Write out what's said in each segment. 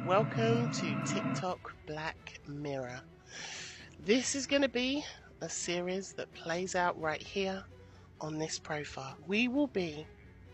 Welcome to TikTok Black Mirror. This is going to be a series that plays out right here on this profile. We will be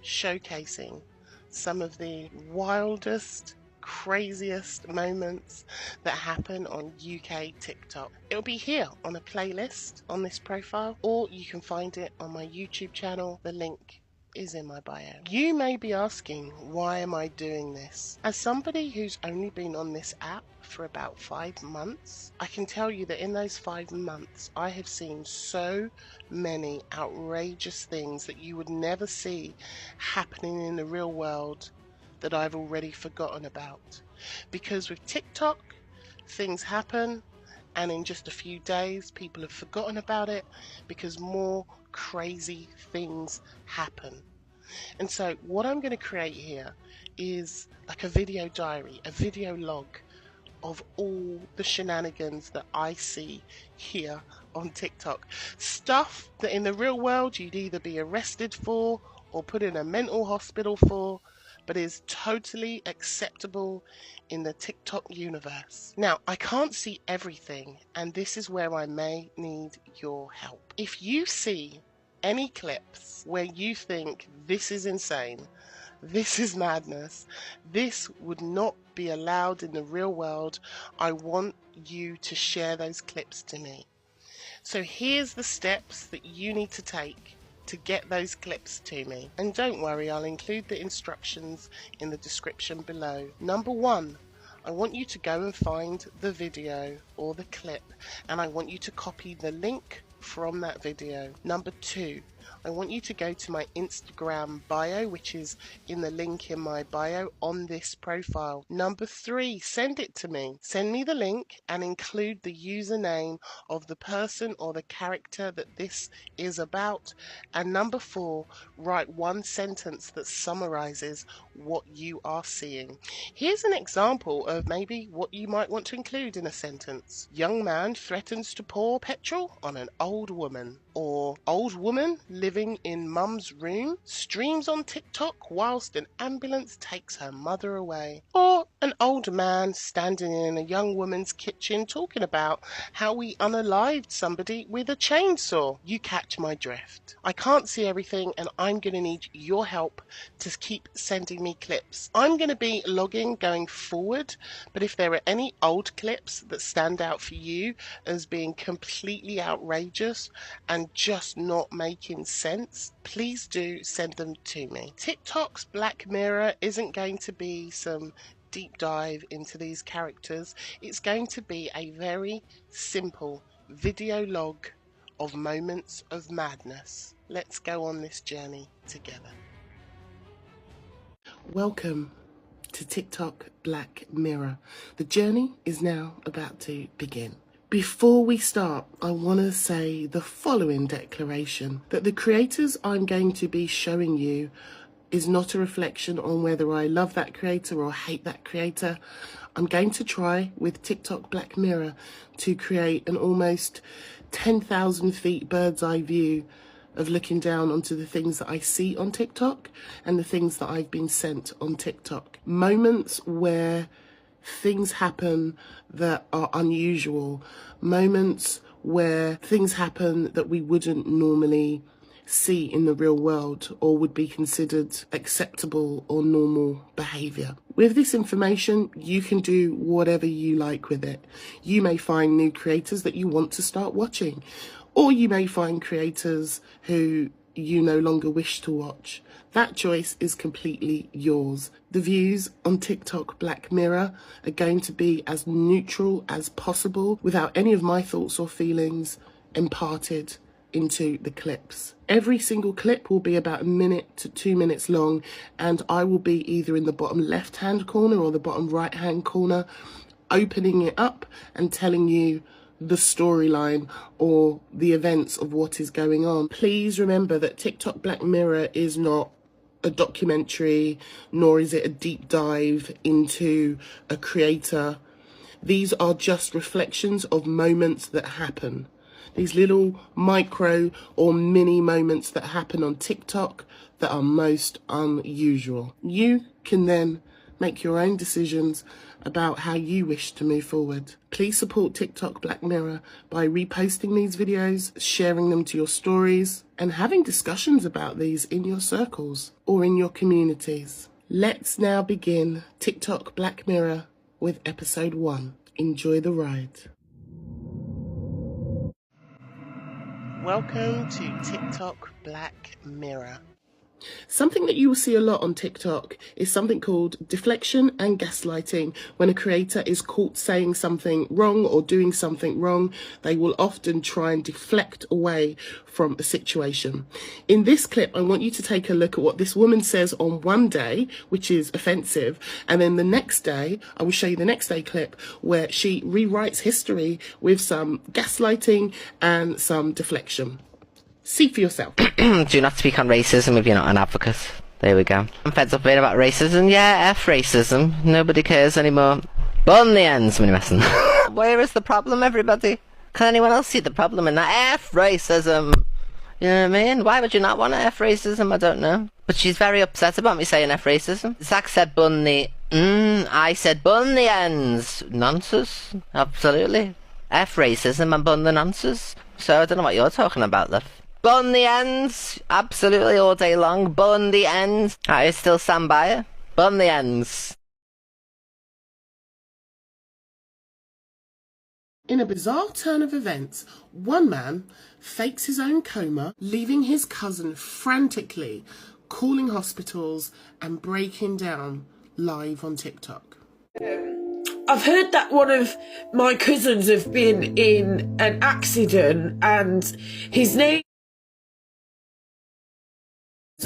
showcasing some of the wildest, craziest moments that happen on UK TikTok. It'll be here on a playlist on this profile, or you can find it on my YouTube channel. The link is in my bio. You may be asking, why am I doing this? As somebody who's only been on this app for about 5 months, I can tell you that in those 5 months I have seen so many outrageous things that you would never see happening in the real world that I've already forgotten about. Because with TikTok, things happen and in just a few days people have forgotten about it because more crazy things happen. And so what I'm going to create here is like a video diary, a video log of all the shenanigans that I see here on TikTok. Stuff that in the real world you'd either be arrested for or put in a mental hospital for, but is totally acceptable in the TikTok universe. Now, I can't see everything, and this is where I may need your help. If you see any clips where you think this is insane, this is madness, this would not be allowed in the real world, I want you to share those clips to me. So here's the steps that you need to take to get those clips to me. And don't worry, I'll include the instructions in the description below. Number 1, I want you to go and find the video or the clip, and I want you to copy the link from that video. Number 2, I want you to go to my Instagram bio, which is in the link in my bio on this profile. Number 3, send it to me. Send me the link and include the username of the person or the character that this is about. And number 4, write one sentence that summarizes what you are seeing. Here's an example of maybe what you might want to include in a sentence. Young man threatens to pour petrol on an old woman. Or old woman living in mum's room streams on TikTok whilst an ambulance takes her mother away. Or an old man standing in a young woman's kitchen talking about how we unalived somebody with a chainsaw. You catch my drift. I can't see everything, and I'm going to need your help to keep sending me clips. I'm going to be logging going forward, but if there are any old clips that stand out for you as being completely outrageous and just not making sense, please do send them to me. TikTok's Black Mirror isn't going to be some deep dive into these characters. It's going to be a very simple video log of moments of madness. Let's go on this journey together. Welcome to TikTok Black Mirror. The journey is now about to begin. Before we start, I want to say the following declaration, that the creators I'm going to be showing you is not a reflection on whether I love that creator or hate that creator. I'm going to try with TikTok Black Mirror to create an almost 10,000 feet bird's eye view of looking down onto the things that I see on TikTok and the things that I've been sent on TikTok. Moments where things happen that are unusual, moments where things happen that we wouldn't normally see in the real world or would be considered acceptable or normal behavior. With this information, you can do whatever you like with it. You may find new creators that you want to start watching, or you may find creators who you no longer wish to watch. That choice is completely yours. The views on TikTok Black Mirror are going to be as neutral as possible without any of my thoughts or feelings imparted into the clips. Every single clip will be about 1 minute to 2 minutes long, and I will be either in the bottom left hand corner or the bottom right hand corner, opening it up and telling you the storyline or the events of what is going on. Please remember that TikTok Black Mirror is not a documentary, nor is it a deep dive into a creator. These are just reflections of moments that happen. These little micro or mini moments that happen on TikTok that are most unusual. You can then Make your own decisions about how you wish to move forward. Please support TikTok Black Mirror by reposting these videos, sharing them to your stories, and having discussions about these in your circles or in your communities. Let's now begin TikTok Black Mirror with episode 1. Enjoy the ride. Welcome to TikTok Black Mirror. Something that you will see a lot on TikTok is something called deflection and gaslighting. When a creator is caught saying something wrong or doing something wrong, they will often try and deflect away from a situation. In this clip, I want you to take a look at what this woman says on one day, which is offensive, and then the next day, I will show you the next day clip where she rewrites history with some gaslighting and some deflection. See for yourself. Do not speak on racism if you're not an advocate. There we go. I'm fed up being about racism. Yeah, F racism. Nobody cares anymore. Bun the ends, when messing. Where is the problem, everybody? Can anyone else see the problem in that? F racism. You know what I mean? Why would you not want to F racism? I don't know. But she's very upset about me saying F racism. Zach said bun the... I said bun the ends. Nonsense. Absolutely. F racism and bun the nonsense. So I don't know what you're talking about, love. Bun the ends, absolutely all day long. Bun the ends. I still stand by it. Bun the ends. In a bizarre turn of events, one man fakes his own coma, leaving his cousin frantically calling hospitals and breaking down live on TikTok. I've heard that one of my cousins have been in an accident and his name...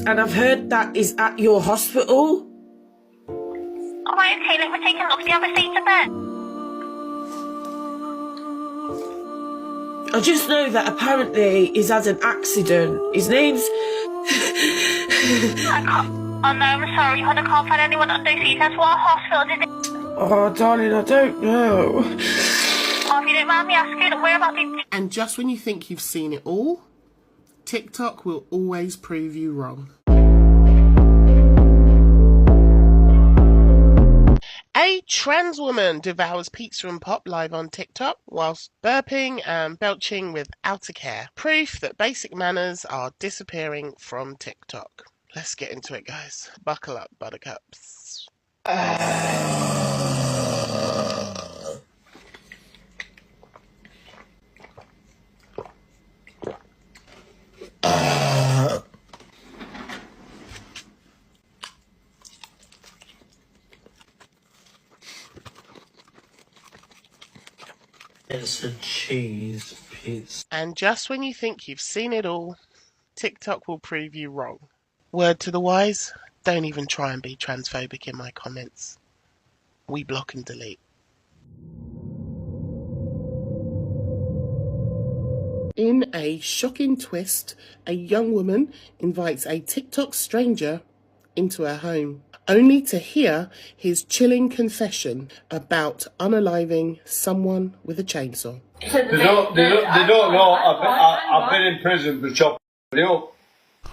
And I've heard that is at your hospital. Alright, okay, let me take a look. Do you have a seat of bed? I just know that apparently he's had an accident. His name's... I can't... Oh no, I'm sorry, I can't find anyone on those details. What hospital did it... Oh, darling, I don't know. Oh, if you don't mind me asking, where about the... And just when you think you've seen it all, TikTok will always prove you wrong. A trans woman devours pizza and pop live on TikTok whilst burping and belching without a care. Proof that basic manners are disappearing from TikTok. Let's get into it, guys. Buckle up, buttercups. It's a cheese pizza. And just when you think you've seen it all, TikTok will prove you wrong. Word to the wise, don't even try and be transphobic in my comments. We block and delete. In a shocking twist, a young woman invites a TikTok stranger into her home, only to hear his chilling confession about unaliving someone with a chainsaw. They don't know I've been in prison for chopping it up.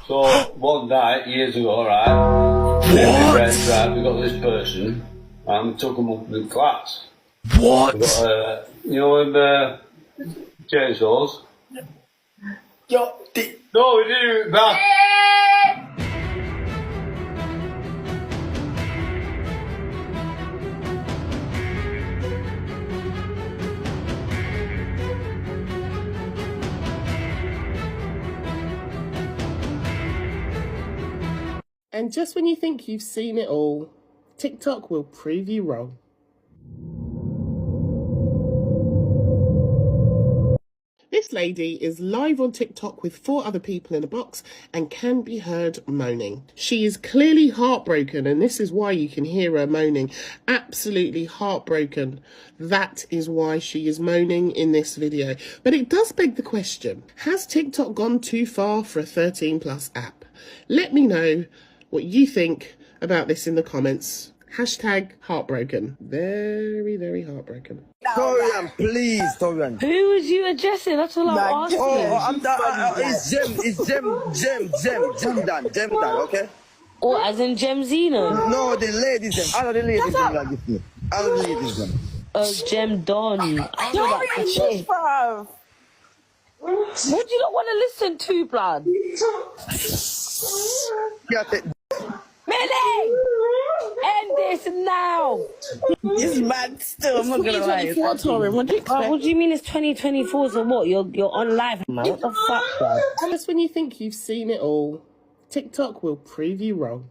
So one night, years ago, right, me and my friends, right, we got this person and we took him up in class. What? We got, you know, chainsaws. Yo, No, we didn't do that. And just when you think you've seen it all, TikTok will prove you wrong. This lady is live on TikTok with 4 other people in a box and can be heard moaning. She is clearly heartbroken, and this is why you can hear her moaning. Absolutely heartbroken. That is why she is moaning in this video. But it does beg the question, has TikTok gone too far for a 13+ app? Let me know what you think about this in the comments. Hashtag heartbroken. Very, very heartbroken. Torian, please, Torian. Who was you addressing? That's all I'm asking. Oh, it's Jem, Dan, okay? Or as in Gemzino? No, the ladies them. All of the ladies them like this me. All of the ladies them. Oh, Gem Don. I know You're that to rich, say. bruv. What do you not want to listen to, blood? Yeah, Millie! End this now! He's mad still, I'm not gonna lie. 2024, Torin, what do you expect? What do you mean it's 2024? So what? You're on live, man. What the fuck, blood? Tell us when you think you've seen it all. TikTok will prove you wrong.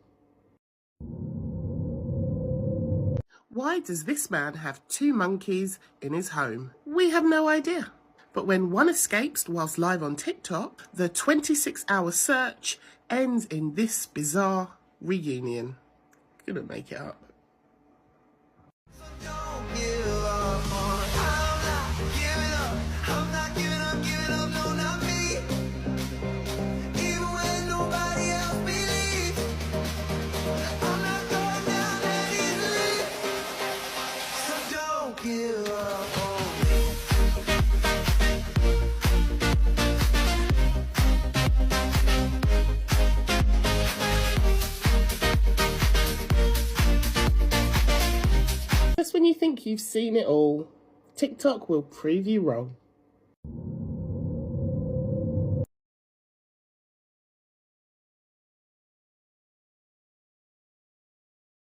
Why does this man have 2 monkeys in his home? We have no idea. But when one escapes whilst live on TikTok, the 26-hour search ends in this bizarre reunion. Couldn't make it up. Just when you think you've seen it all, TikTok will prove you wrong.